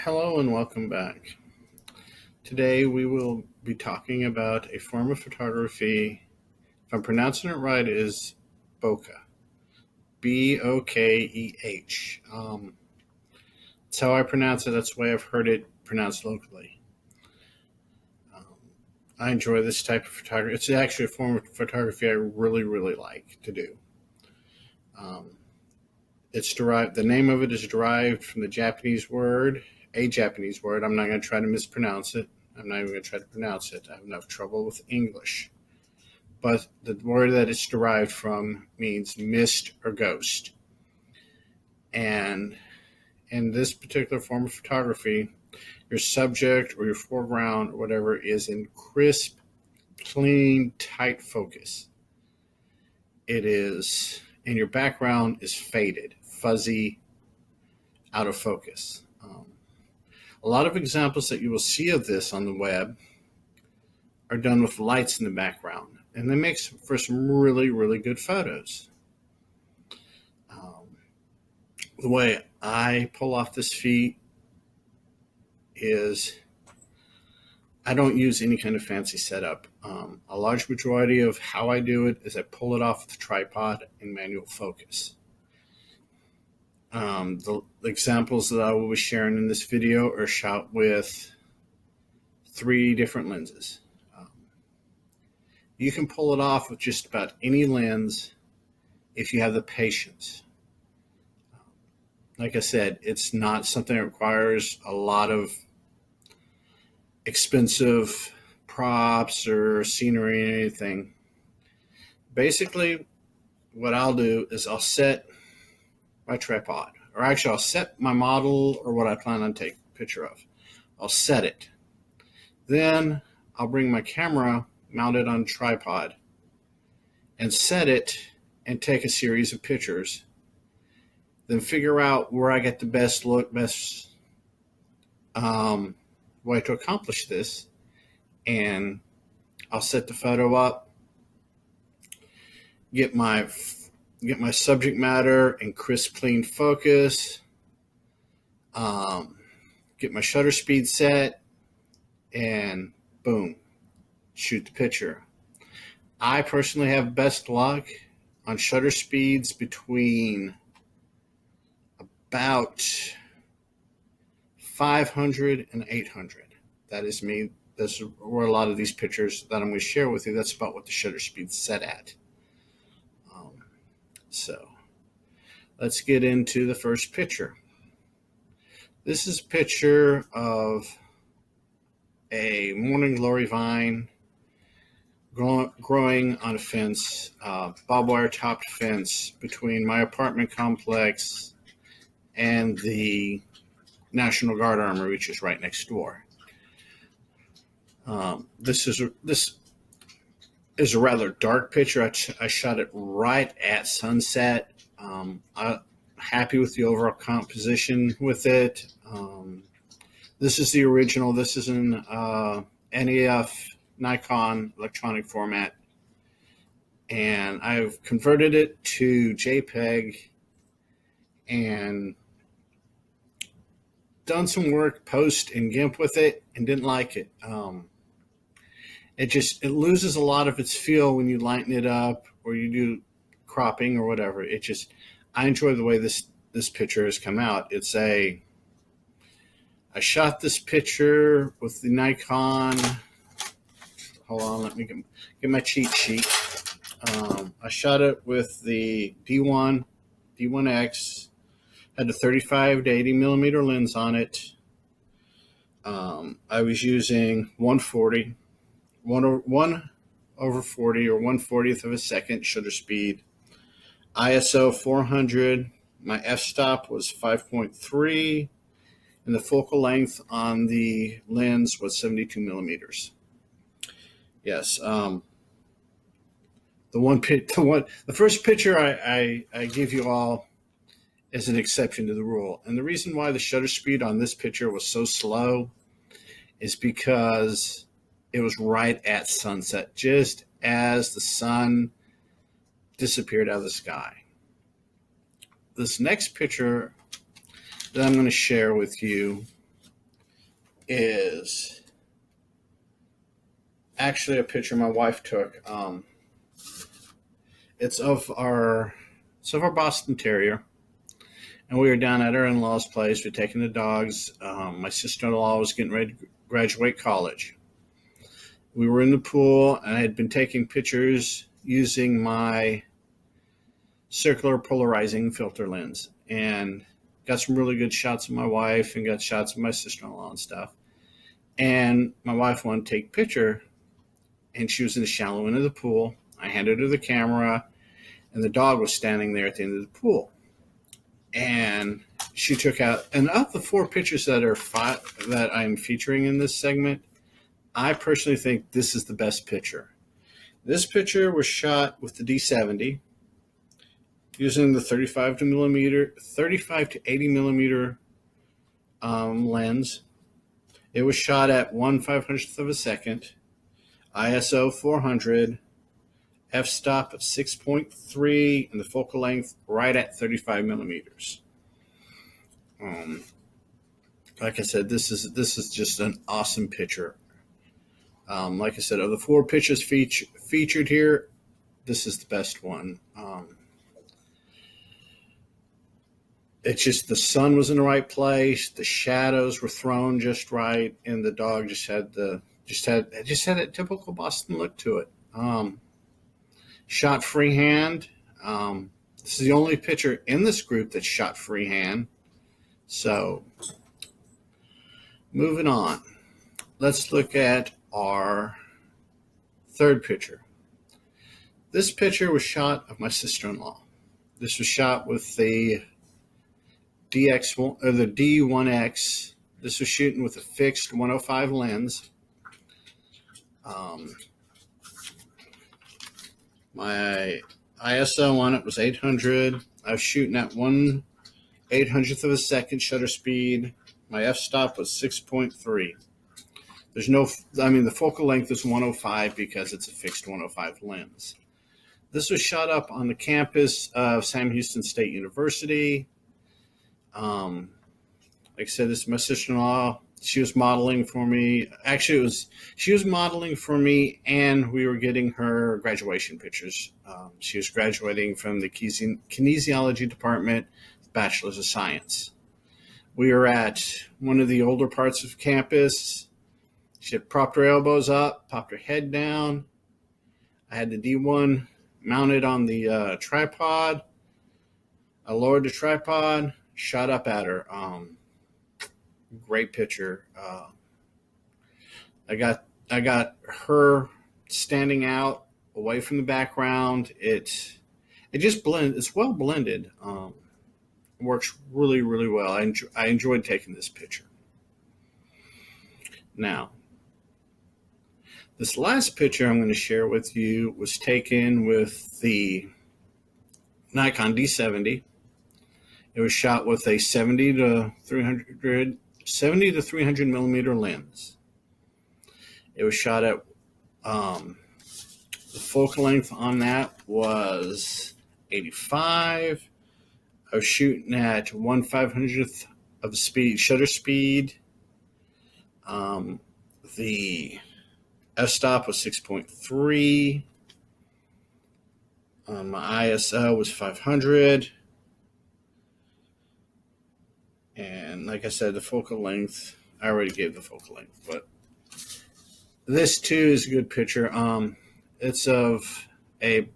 Hello and welcome back. Today we will be talking about a form of photography. If I'm pronouncing it right, is bokeh. Bokeh. That's how I pronounce it. That's the way I've heard it pronounced locally. Um, I enjoy this type of photography. It's actually a form of photography I really, really like to do. Um, it's derived. The name of it is derived from the Japanese word, a Japanese word. I'm not going to try to mispronounce it. I'm not even going to try to pronounce it. I have enough trouble with English. But the word that it's derived from means mist or ghost. And in this particular form of photography, your subject or your foreground or whatever is in crisp, clean, tight focus. It is, and your background is faded, fuzzy, out of focus. A lot of examples that you will see of this on the web are done with lights in the background, and that makes for some really, really good photos. The way I pull off this feat is I don't use any kind of fancy setup. A large majority of how I do it is I pull it off with a tripod in manual focus. The examples that I will be sharing in this video are shot with 3 different lenses. You can pull it off with just about any lens if you have the patience. Like I said, it's not something that requires a lot of expensive props or scenery or anything. Basically, what I'll do is I'll set my tripod, or actually I'll set my model or what I plan on taking a picture of. I'll set it. Then I'll bring my camera mounted on a tripod and set it and take a series of pictures. Then figure out where I get the best look, best way to accomplish this. And I'll set the photo up, get my subject matter in crisp, clean focus, get my shutter speed set, and boom, shoot the picture. I personally have best luck on shutter speeds between about 500 and 800. That is me. That's where a lot of these pictures that I'm going to share with you, that's about what the shutter speed's set at. So let's get into the first picture. This is a picture of a morning glory vine growing on a fence, barbed wire topped fence between my apartment complex and the National Guard Armory, which is right next door. This is a rather dark picture. I shot it right at sunset. I'm happy with the overall composition with it. This is the original. This is in NEF Nikon electronic format, and I've converted it to JPEG and done some work post in GIMP with it and didn't like it. It loses a lot of its feel when you lighten it up or you do cropping or whatever. I enjoy the way this picture has come out. I shot this picture with the Nikon. Hold on, let me get my cheat sheet. I shot it with the D1X, had a 35 to 80 millimeter lens on it. I was using 1/40, 1/40 or 1/40th of a second shutter speed, ISO 400. My f-stop was 5.3, and the focal length on the lens was 72 millimeters. Yes. The first picture I give you all is an exception to the rule. And the reason why the shutter speed on this picture was so slow is because it was right at sunset, just as the sun disappeared out of the sky. This next picture that I'm going to share with you is actually a picture my wife took. It's of our Boston Terrier, and we were down at our in-laws' place. We're taking the dogs. My sister-in-law was getting ready to graduate college. We were in the pool, and I had been taking pictures using my circular polarizing filter lens, and got some really good shots of my wife and got shots of my sister-in-law and stuff. And my wife wanted to take a picture, and she was in the shallow end of the pool. I handed her the camera, and the dog was standing there at the end of the pool. And she took out, and of the 4 pictures that I'm featuring in this segment, I personally think this is the best picture. This picture was shot with the D70 using the 35 to 80 millimeter lens. It was shot at 1/500th of a second, ISO 400, f-stop of 6.3, and the focal length right at 35 millimeters. Like I said, this is just an awesome picture. Like I said, of the 4 pictures featured here, this is the best one. It's just the sun was in the right place, the shadows were thrown just right, and the dog just had that typical Boston look to it. Shot freehand. This is the only picture in this group that's shot freehand. So, moving on. Let's look at our 3rd picture. This picture was shot of my sister-in-law. This was shot with the DX1 or the D1X. This was shooting with a fixed 105 lens. My ISO on it was 800. I was shooting at 1/800th of a second shutter speed. My f-stop was 6.3. The focal length is 105 because it's a fixed 105 lens. This was shot up on the campus of Sam Houston State University. Like I said, this is my sister-in-law. She was modeling for me. Actually, she was modeling for me, and we were getting her graduation pictures. She was graduating from the kinesiology department, Bachelor's of Science. We were at one of the older parts of campus. She had propped her elbows up, popped her head down. I had the D1 mounted on the tripod. I lowered the tripod, shot up at her. Great picture. I got her standing out away from the background. It just blends. It's well blended. Works really, really well. I enjoyed taking this picture. Now, this last picture I'm going to share with you was taken with the Nikon D70. It was shot with a 70 to 300 millimeter lens. It was shot at the focal length on that was 85. I was shooting at 1/500th of speed, shutter speed. The f-stop was 6.3. My ISO was 500. And like I said, the focal length, I already gave the focal length, but this too is a good picture. It's of a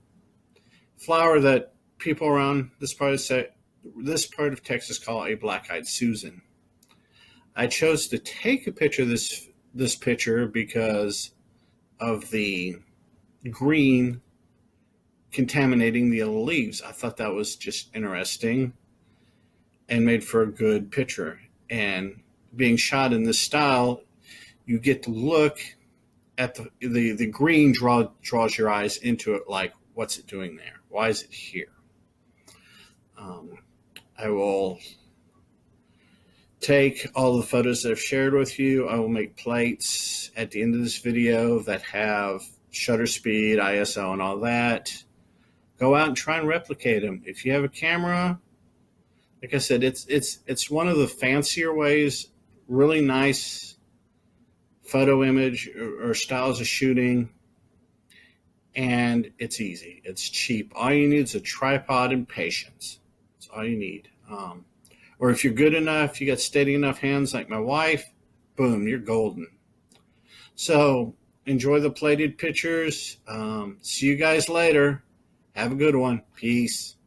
flower that people around this part of Texas call a black-eyed Susan. I chose to take a picture of this picture because of the green contaminating the yellow leaves. I thought that was just interesting and made for a good picture. And being shot in this style, you get to look at the green draws your eyes into it, like, what's it doing there? Why is it here? I will take all the photos that I've shared with you. I will make plates at the end of this video that have shutter speed, ISO, and all that. Go out and try and replicate them. If you have a camera, like I said, it's one of the fancier ways, really nice photo image or styles of shooting, and it's easy. It's cheap. All you need is a tripod and patience. That's all you need. Or if you're good enough, you got steady enough hands like my wife, boom, you're golden. So enjoy the plated pictures. See you guys later. Have a good one. Peace.